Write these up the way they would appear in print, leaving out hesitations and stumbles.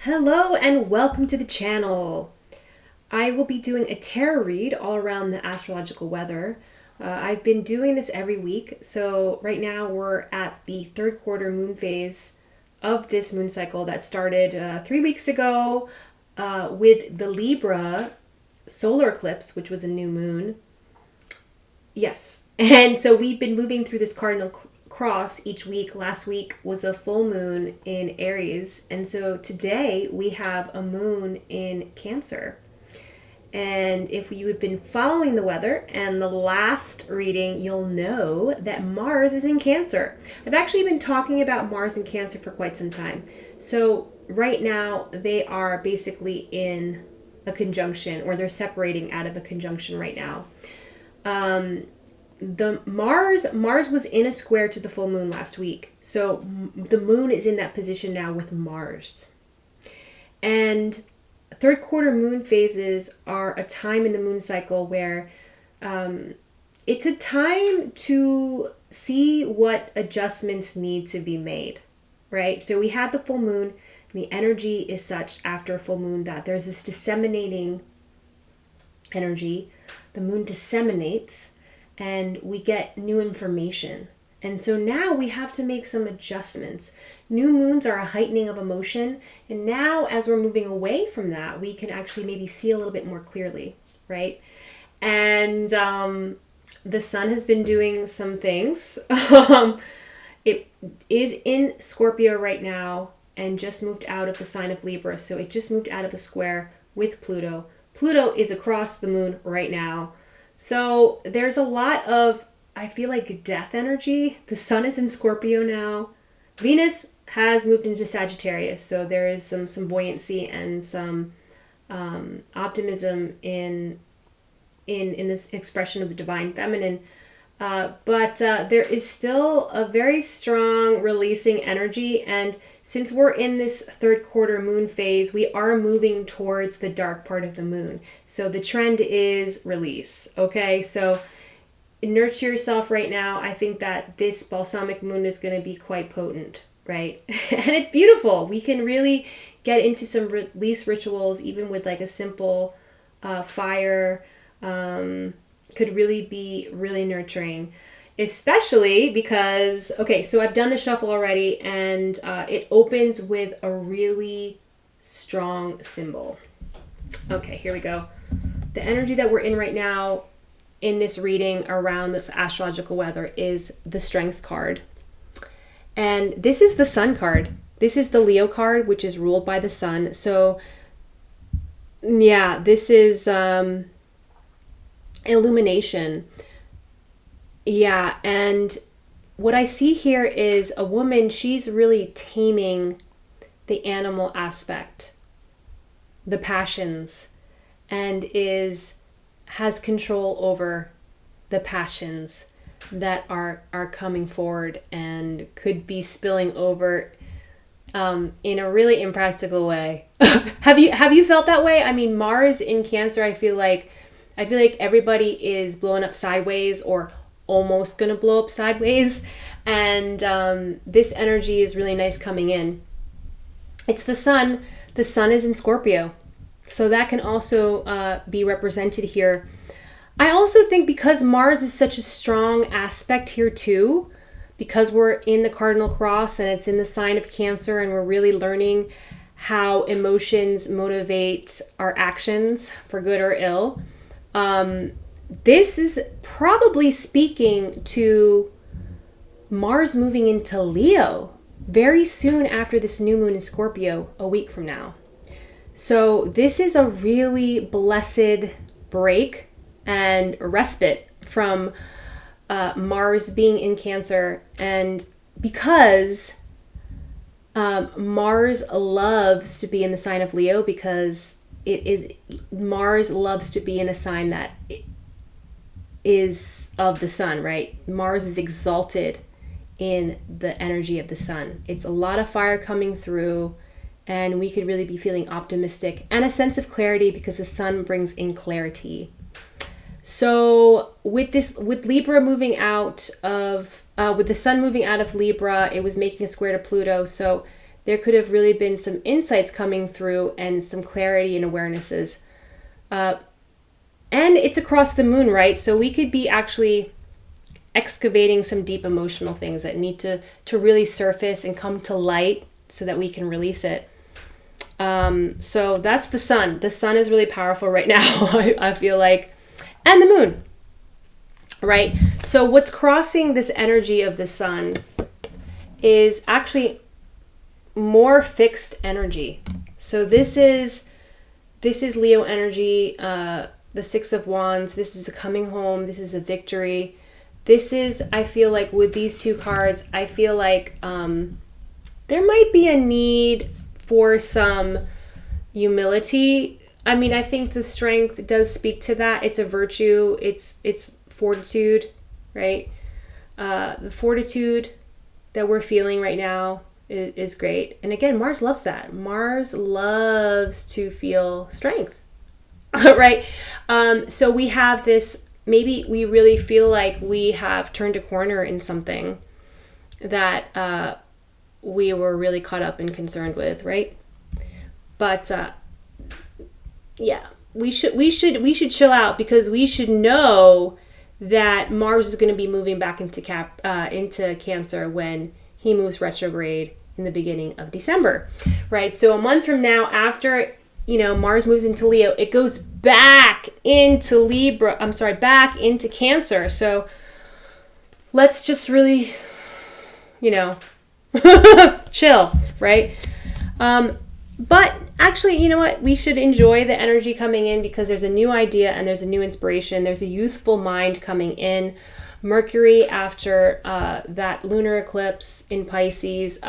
Hello and welcome to the channel. I will be doing a tarot read all around the astrological weather. I've been doing this every week, so right now we're at the third quarter moon phase of this moon cycle that started 3 weeks ago with the Libra solar eclipse, which was a new moon. Yes, and so we've been moving through this cardinal cross each week. Last week was a full moon in Aries, and so today we have a moon in Cancer. And if you have been following the weather and the last reading, you'll know that Mars is in Cancer. I've actually been talking about Mars in Cancer for quite some time. So right now they are basically in a conjunction, or they're separating out of a conjunction right now. The Mars was in a square to the full moon last week. So the moon is in that position now with Mars. And third quarter moon phases are a time in the moon cycle where it's a time to see what adjustments need to be made, right? So we had the full moon, and the energy is such after a full moon that there's this disseminating energy. The moon disseminates, and we get new information. And so now we have to make some adjustments. New moons are a heightening of emotion. And now as we're moving away from that, we can actually maybe see a little bit more clearly, right? And the sun has been doing some things. It is in Scorpio right now and just moved out of the sign of Libra. So it just moved out of a square with Pluto. Pluto is across the moon right now. So there's a lot of, I feel like, death energy. The sun is in Scorpio now. Venus has moved into Sagittarius, so there is some buoyancy and some optimism in this expression of the divine feminine. But there is still a very strong releasing energy, and since we're in this third quarter moon phase, we are moving towards the dark part of the moon. So the trend is release, okay? So nurture yourself right now. I think that this balsamic moon is going to be quite potent, right? And it's beautiful. We can really get into some release rituals, even with like a simple fire. Could really be really nurturing, especially because, okay, so I've done the shuffle already, and it opens with a really strong symbol. Okay, here we go. The energy that we're in right now in this reading around this astrological weather is the Strength card. And this is the Sun card. This is the Leo card, which is ruled by the Sun. So yeah, this is illumination. Yeah, and what I see here is a woman. She's really taming the animal aspect, the passions, and has control over the passions that are coming forward and could be spilling over in a really impractical way. Have you felt that way? I mean, Mars in Cancer, I feel like everybody is blowing up sideways or almost gonna blow up sideways, and this energy is really nice coming in. It's the sun. The sun is in Scorpio, so that can also be represented here. I also think because Mars is such a strong aspect here too, because we're in the cardinal cross and it's in the sign of Cancer, and we're really learning how emotions motivate our actions for good or ill. This is probably speaking to Mars moving into Leo very soon after this new moon in Scorpio, a week from now. So this is a really blessed break and respite from Mars being in Cancer. And because Mars loves to be in the sign of Leo, because Mars loves to be in a sign that is of the sun, right? Mars is exalted in the energy of the sun. It's a lot of fire coming through, and we could really be feeling optimistic and a sense of clarity because the sun brings in clarity. So with Libra moving out of, with the sun moving out of Libra, it was making a square to Pluto. So there could have really been some insights coming through and some clarity and awarenesses. And it's across the moon, right? So we could be actually excavating some deep emotional things that need to really surface and come to light so that we can release it. So that's the sun. The sun is really powerful right now, I feel like. And the moon, right? So what's crossing this energy of the sun is actually more fixed energy. So this is Leo energy, the Six of Wands. This is a coming home. This is a victory. This is, I feel like with these two cards, I feel like there might be a need for some humility. I mean, I think the strength does speak to that. It's a virtue. It's fortitude, right? The fortitude that we're feeling right now is great. And again, Mars loves that. Mars loves to feel strength, right? So we have this, maybe we really feel like we have turned a corner in something that we were really caught up and concerned with, right? But yeah, we should chill out, because we should know that Mars is going to be moving back into Cancer when he moves retrograde in the beginning of December, right? So a month from now, after Mars moves into Leo, it goes back into back into Cancer. So let's just really, chill, right? But actually, you know what? We should enjoy the energy coming in, because there's a new idea and there's a new inspiration. There's a youthful mind coming in. Mercury, after that lunar eclipse in Pisces,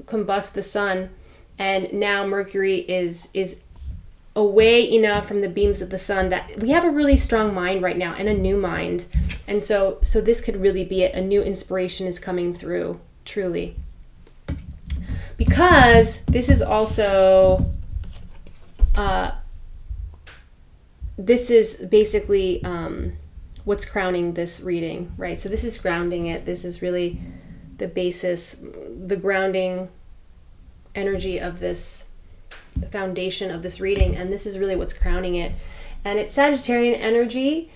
combust the sun, and now Mercury is away enough from the beams of the sun that we have a really strong mind right now, and a new mind. And so this could really be it. A new inspiration is coming through, truly. Because this is also, this is basically what's crowning this reading, right? So this is grounding it. This is really the basis, the grounding energy of this, the foundation of this reading, and this is really what's crowning it. And it's Sagittarian energy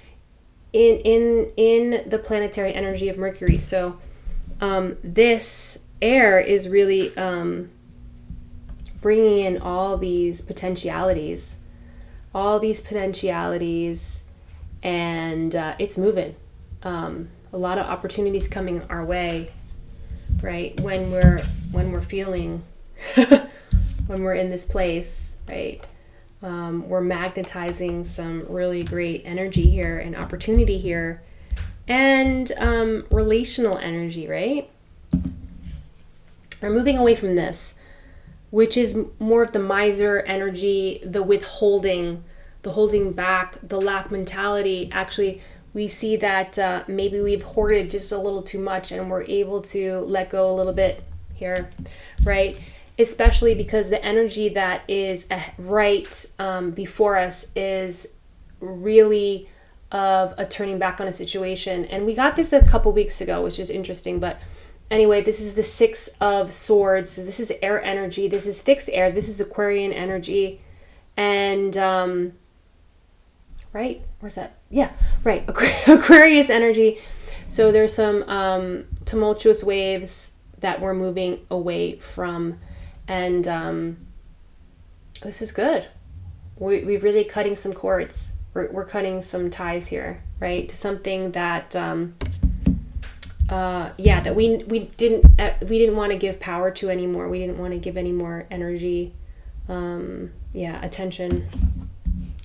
in the planetary energy of Mercury. So this air is really bringing in all these potentialities, and it's moving. A lot of opportunities coming our way, right? When we're feeling, when we're in this place, right? We're magnetizing some really great energy here and opportunity here, and relational energy, right? We're moving away from this, which is more of the miser energy, the withholding, the holding back, the lack mentality. Actually, we see that maybe we've hoarded just a little too much, and we're able to let go a little bit here, right? Especially because the energy that is right before us is really of a turning back on a situation. And we got this a couple weeks ago, which is interesting. But anyway, this is the Six of Swords. So this is air energy. This is fixed air. This is Aquarian energy. And, right? Where's that? Yeah, right. Aquarius energy. So there's some tumultuous waves that we're moving away from. And this is good. We're really cutting some cords. We're cutting some ties here, right? To something that, that we didn't want to give power to anymore. We didn't want to give any more energy, attention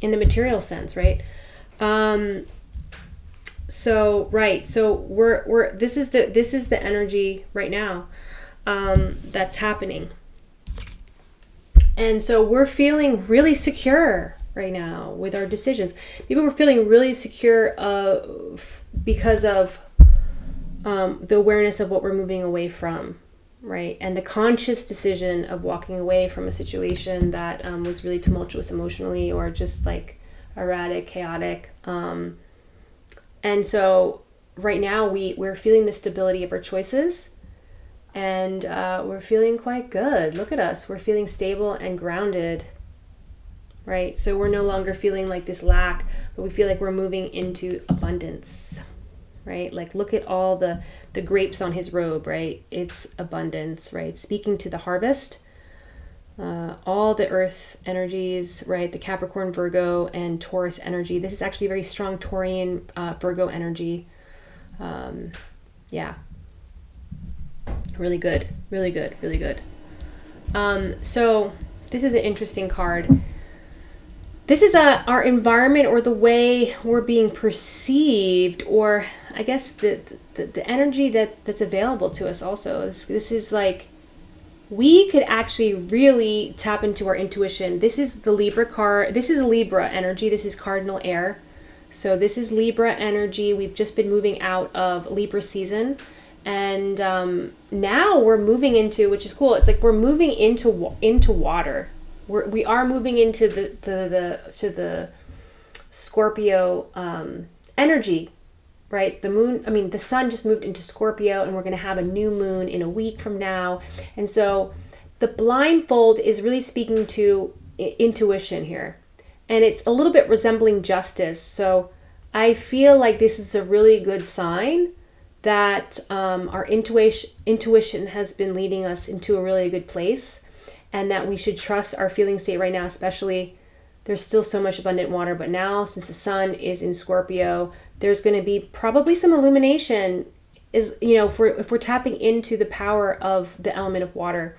in the material sense, right? So we're this is the energy right now that's happening. And so we're feeling really secure right now with our decisions. Maybe we're feeling really secure because of the awareness of what we're moving away from, right? And the conscious decision of walking away from a situation that was really tumultuous emotionally, or just like erratic, chaotic. And so right now we're feeling the stability of our choices. And we're feeling quite good. Look at us. We're feeling stable and grounded, right? So we're no longer feeling like this lack, but we feel like we're moving into abundance, right? Like, look at all the grapes on his robe, right? It's abundance, right? Speaking to the harvest, all the earth energies, right? The Capricorn, Virgo, and Taurus energy. This is actually very strong Taurian, Virgo energy. Yeah. Really good, really good, really good. So this is an interesting card. This is our environment, or the way we're being perceived, or I guess the energy that's available to us also. This is like, we could actually really tap into our intuition. This is the Libra card. This is Libra energy. This is cardinal air. So this is Libra energy. We've just been moving out of Libra season. And now we're moving into, which is cool. It's like we're moving into water. We are moving into the Scorpio energy, right? The sun just moved into Scorpio, and we're going to have a new moon in a week from now. And so the blindfold is really speaking to intuition here, and it's a little bit resembling justice. So I feel like this is a really good sign that our intuition has been leading us into a really good place, and that we should trust our feeling state right now. Especially, there's still so much abundant water, but now, since the sun is in Scorpio, there's going to be probably some illumination, if we're tapping into the power of the element of water,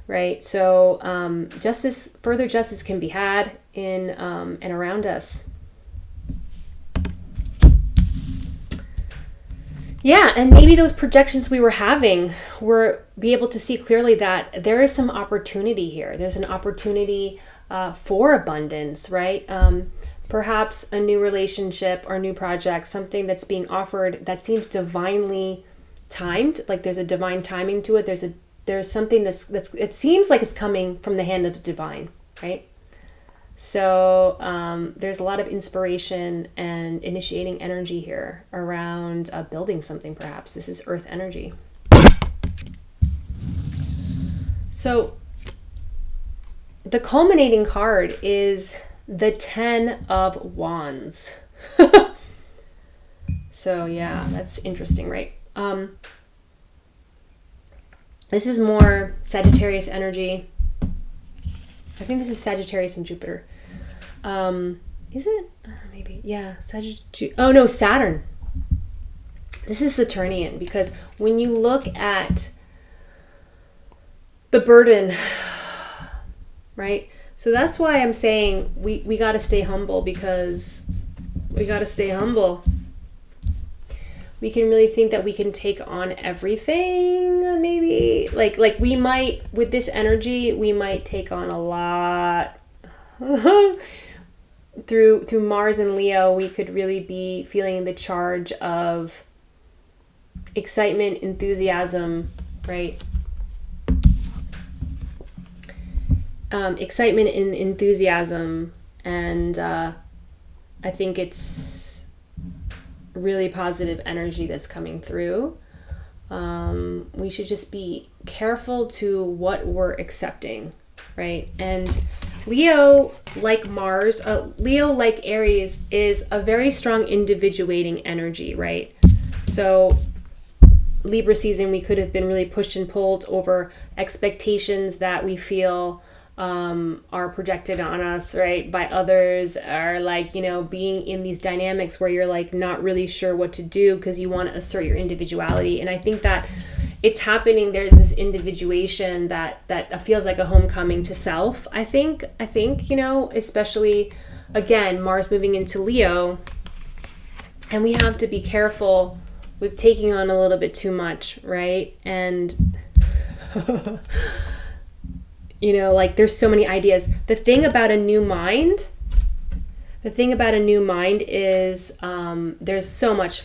right? So further justice can be had in and around us. Yeah, and maybe those projections we were having, we're be able to see clearly that there is some opportunity here. There's an opportunity for abundance, right? Perhaps a new relationship or new project, something that's being offered that seems divinely timed, like there's a divine timing to it. There's something that's it seems like it's coming from the hand of the divine, right? So there's a lot of inspiration and initiating energy here around building something, perhaps. This is earth energy. So the culminating card is the 10 of Wands. So yeah, that's interesting, right? This is more Sagittarius energy. I think this is Sagittarius and Jupiter. Is it? Maybe. Yeah. Oh, no, Saturn. This is Saturnian, because when you look at the burden, right? So that's why I'm saying we got to stay humble, because we got to stay humble. We can really think that we can take on everything, maybe. Like we might, with this energy, we might take on a lot. Through Mars and Leo, we could really be feeling the charge of excitement, enthusiasm, right? Excitement and enthusiasm, and I think it's really positive energy that's coming through. We should just be careful to what we're accepting, right? And Leo, like Mars, Leo, like Aries, is a very strong individuating energy, right? So Libra season, we could have been really pushed and pulled over expectations that we feel are projected on us, right, by others, are like, being in these dynamics where you're like not really sure what to do because you want to assert your individuality. And I think that it's happening. There's this individuation that feels like a homecoming to self. I think, especially again, Mars moving into Leo, and we have to be careful with taking on a little bit too much, right? And like there's so many ideas. The thing about a new mind is there's so much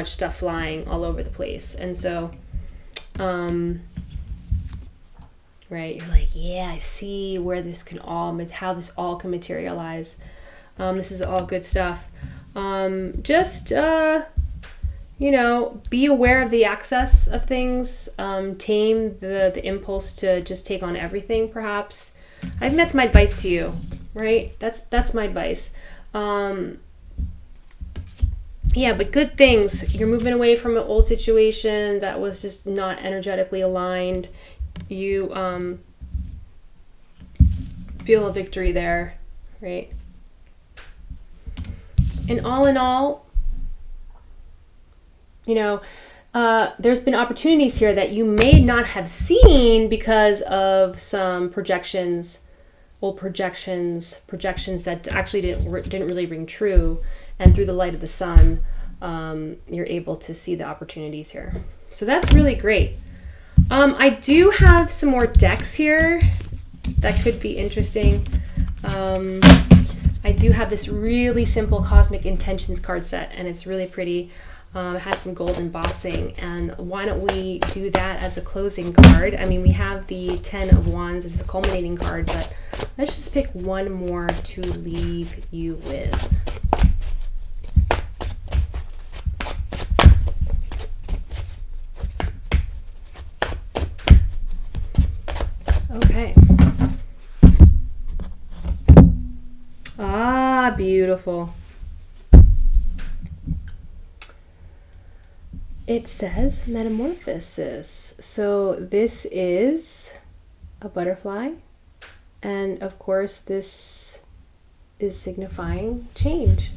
stuff flying all over the place. And so right, you're like, yeah, I see where this can how this all can materialize. This is all good stuff. Just you know, be aware of the access of things, tame the impulse to just take on everything, perhaps. I think that's my advice to you, right? That's my advice. Yeah, but good things. You're moving away from an old situation that was just not energetically aligned. You feel a victory there, right? And all in all, you know, there's been opportunities here that you may not have seen because of some projections, old projections that actually didn't really ring true. And through the light of the sun, you're able to see the opportunities here. So that's really great. I do have some more decks here that could be interesting. I do have this really simple Cosmic Intentions card set, and it's really pretty. It has some gold embossing, and why don't we do that as a closing card? I mean, we have the 10 of Wands as the culminating card, but let's just pick one more to leave you with. Okay. Ah, beautiful. It says metamorphosis. So this is a butterfly. And of course, this is signifying change.